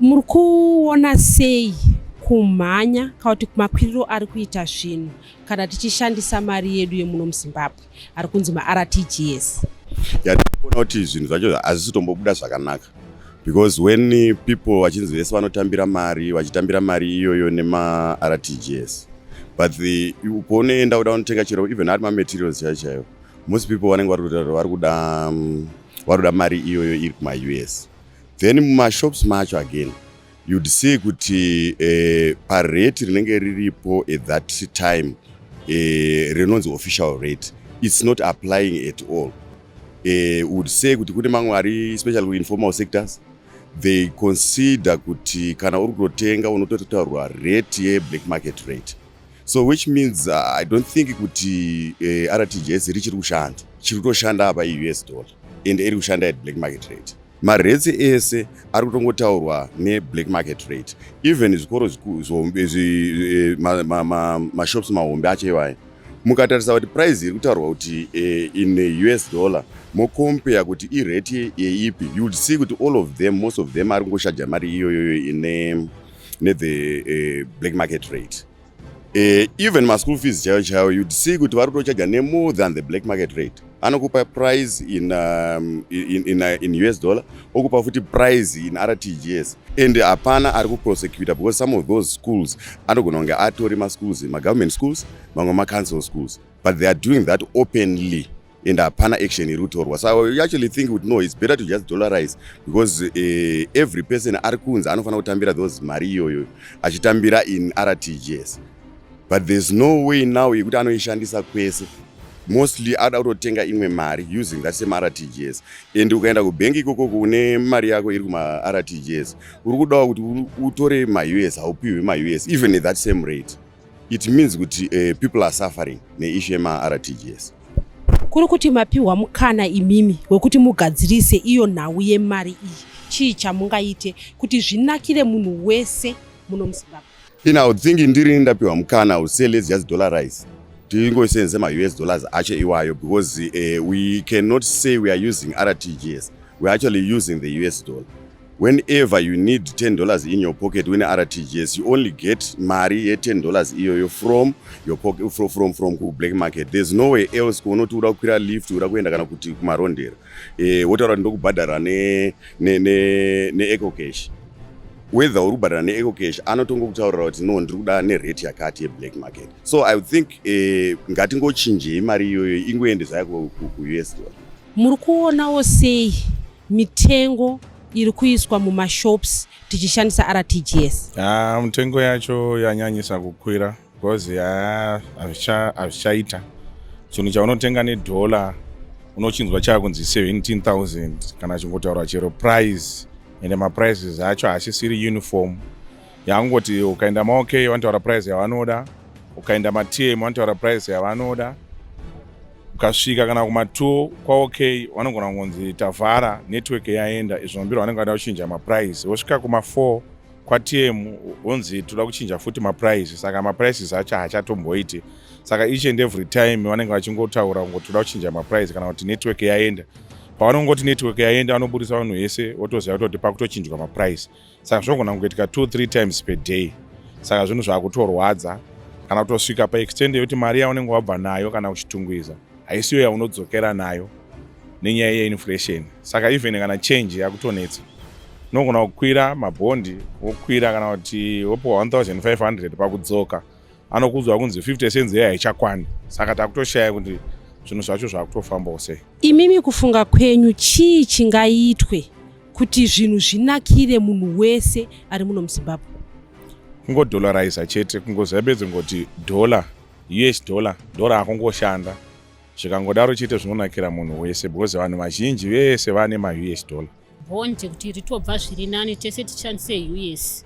Muri kuona sei kumhanya kana kuti makwiriro ari kuita zvinhu kana tichishandisa mari yedu yemuno muZimbabwe ari kunzi ma-RTGS? Yatinoona kuti zvinhu zvacho hazvisi tombobuda zvakanaka, because when people vachinzi vese vanotambira mari vachitambira mari iyoyo nema-RTGS, but unoenda kuda unotenga chero even ari ma-materials chaiwo, most people vanenge vari kuda mari iyoyo iri kuma-US. Then mumashops macho again you'd see kuti parate rinenge riripo at that time rinonzi official rate, it's not applying at all. Would say kuti kune mamwe ari especially informal sectors, they consider kuti kana uri kutotenga unototaurwa rate ye-black market rate. So which means I don't think kuti RTGS richiri kushanda, chiri kutoshanda apa i-US dollar and iri kushanda at black market rate. Marates ese ari kutongotaurwa ne-black market rate. Even zvikoro mashops mahombe acho iwayo, mukatarisa kuti price iri kutaurwa kuti in US dollar mocompare kuti irate yeipi, you would see kuti most of them ari kungoshaja mari iyoyo ine the black market rate. Even ma-school fees chaiwo you'd see kuti vari kutochaja more than the black market rate. Anokupa price in US dollar, okupa futi price in RTGS, and hapana ari kuprosecutor, because some of those schools anogona kunge atori ma-schools, ma-government schools, mamwe ma-council schools, but they are doing that openly and hapana action iri kutorwa. So you actually think no, it's better to just dollarize, because every person ari kunzi anofana kutambira those mari iyoyo achitambira in RTGS, but there's no way now yekuti anoishandisa kwese. Mostly ada kutotenga imwe mari using that same RTGS, and ukaenda kubhenki ikoko kune mari yako iri kuma-RTGS uri kudawo kuti utore ma-US, haupiwe ma-US even at that same rate. It means kuti people are suffering neissue yema-RTGS. Kuri kuti mapiwa mukana imimi wekuti mugadzirise iyo nhau yemari iyi, chii chamungaite kuti zvinakire munhu wese muno muZimbabwe? I would think ndiri ndapiwa mukana, I would say let's just dollarize. Tingosenze ma-US dollars ache iwayo, because we cannot say we are using RTGS. We are actually using the US dollar. Whenever you need $10 in your pocket when RTGS, you only get mari $10 iyoyo from your pocket, from black market. There's nowhere else kunoti ura kukwira lift, ura kuenda kana kuti kumarondera. Wotaura ndokubhadhara ne eco cash. Whether uri kubhadhara ne-eco cash anotongokutaurira kuti no, ndiri kuda nerate yakati ye-black market. So I would think ngatingochinjei mari iyoyo ingoende zvayo ku-US dollar. Muri kuonawo sei mitengo iri kuiswa mumashops tichishandisa RTGS? Mitengo yacho yanyanyisa kukwira, because hazvichaita. Chinhu chaunotenga nedhola unochinzwa chakunzi 17,000 kana chingotaura chero price, ende ma-prices acho haasisiri uniform. Yangoti ukaenda ma-OK vanotaura price yavanoda, ukaenda ma-TM vanotaura price yavanoda, ukasvika kana kuma-2 kwa-OK vanogona kungonzi tavhara network yaenda, izvo mbiro vanenge vada kuchinja ma-price. Wosvika kuma-4 kwa-TM vonzi toda kuchinja futi ma-price, saka ma-prices acho haachatomboiti. Saka each and every time vanenge vachingotaura kungoti toda kuchinja ma-price kana kuti network yaenda. Pavanongoti network yaenda vanobudisa vanhu vese votoziva kuti pakutochinjwa ma-price. Saka zvinogona kungoitika 2-3 times per day. Saka zvinhu zvakutorwadza kana kutosvika pa-extend yekuti mari yaunenge wabva nayo kana kuchitungwiza haisiyo yaunodzokera nayo nenyaya ye-inflation. Saka even kana change yakutonetsa, unogona kukwira mabhondi, wokwira kana kuti wopiwa 1,500 pakudzoka, anokudzwa kunzi 50 cents yayo haichakwani. Saka takutoshaya kuti zvinhu zvacho zvakutofambawo sei. Imimi kufunga kwenyu chii chingaitwe kuti zvinhu zvinakire munhu wese ari muno muZimbabwe? Kungodollarize chete, kungoziva bedzi ngoti dollar, US dollar, hakungoshanda. Zvikangodaro chete zvinonakira munhu wese, because vanhu vazhinji vese vane ma-US dollar. Bonje kuti ritobva zviri nani tese tishandise US.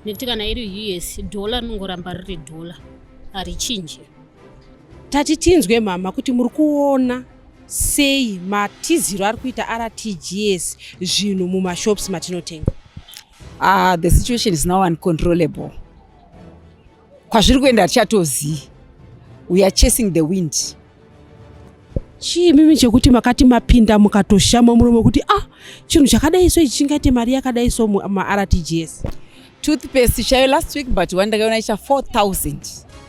Nekuti kana iri US, dollar rinongoramba riri dollar, harichinji. Tati tinzwe mama kuti muri kuona sei matiziro ari kuita RTGS zvinhu mumashops matinotenga? The situation is now uncontrollable. Kwazviri kuenda hatichatozivi. We are chasing the wind. chii mimi chekuti makati mapinda mukatoshama muromo kuti chinhu chakadai so ichi chingaite mari yakadai so ma-RTGS? Toothpaste chayo last week but wandakaona icha 4,000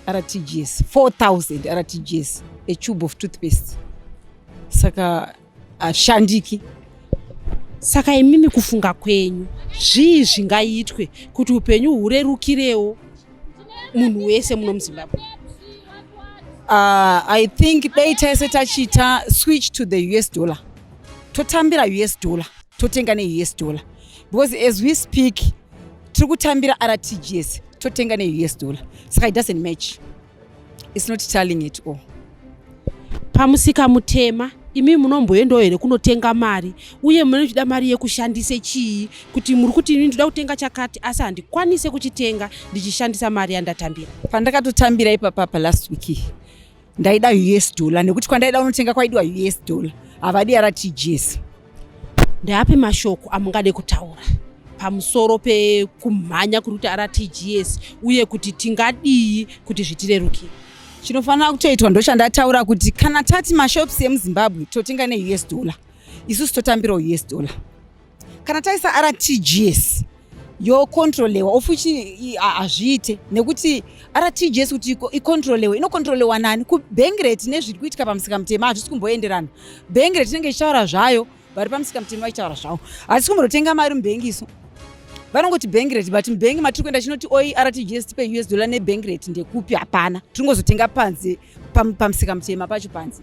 RTGS. 4,000 RTGS a tube of toothpaste. Saka ashandiki. Saka imimi kufunga kwenyu zvii zvingaitwe kuti upenyu hurerukirewo munhu wese muno muZimbabwe? I think data setachita switch to the US dollar. Totambira US dollar. Totenga ne US dollar. Because as we speak, tikutambira RTGS. Totenga ne US dollar. So it doesn't match. It's not telling it all. Pamusika mutema, imi munomboendawo here kunotenga mari uye munochida mari yekushandise chii kuti muri kuti ini ndoda kutenga chakati asi handikwanise kuchitenga ndichishandisa mari yandatambira? Pandakatotambira ipapa last week ndaida US dollar nekuti kwandaida unotenga kwaidiwa US dollar havadi RTGS. Ndeape mashoko amungade kutaura pamusoro pekumhanya kuri kuti RTGS uye kuti tingadii kuti zvitirerukire? Chinofanira kutoitwa ndochandataura kuti kana tati mashops emuZimbabwe totenga ne-US dollar, isusu totambira US dollar. Kana taisa RTGS yokontrolewa ofuchi azviite nekuti RTGS kuti ikontrolewe inokontrolewa nani? Kubank rate nezviri kuitika pamusika mutema hazvisi kumboenderana. Bank rate inenge ichitaura zvayo vari pamusika mutema ichitaura zvavo. Hazvisi kumbotenga mari mubank isu. Vanongoti bank rate but mubank matiri kuenda chinoti oi RTGS tipe US dollar nebank rate ndekupi hapana. Tiri kungozotenga panze pamusika mutema pacho panze.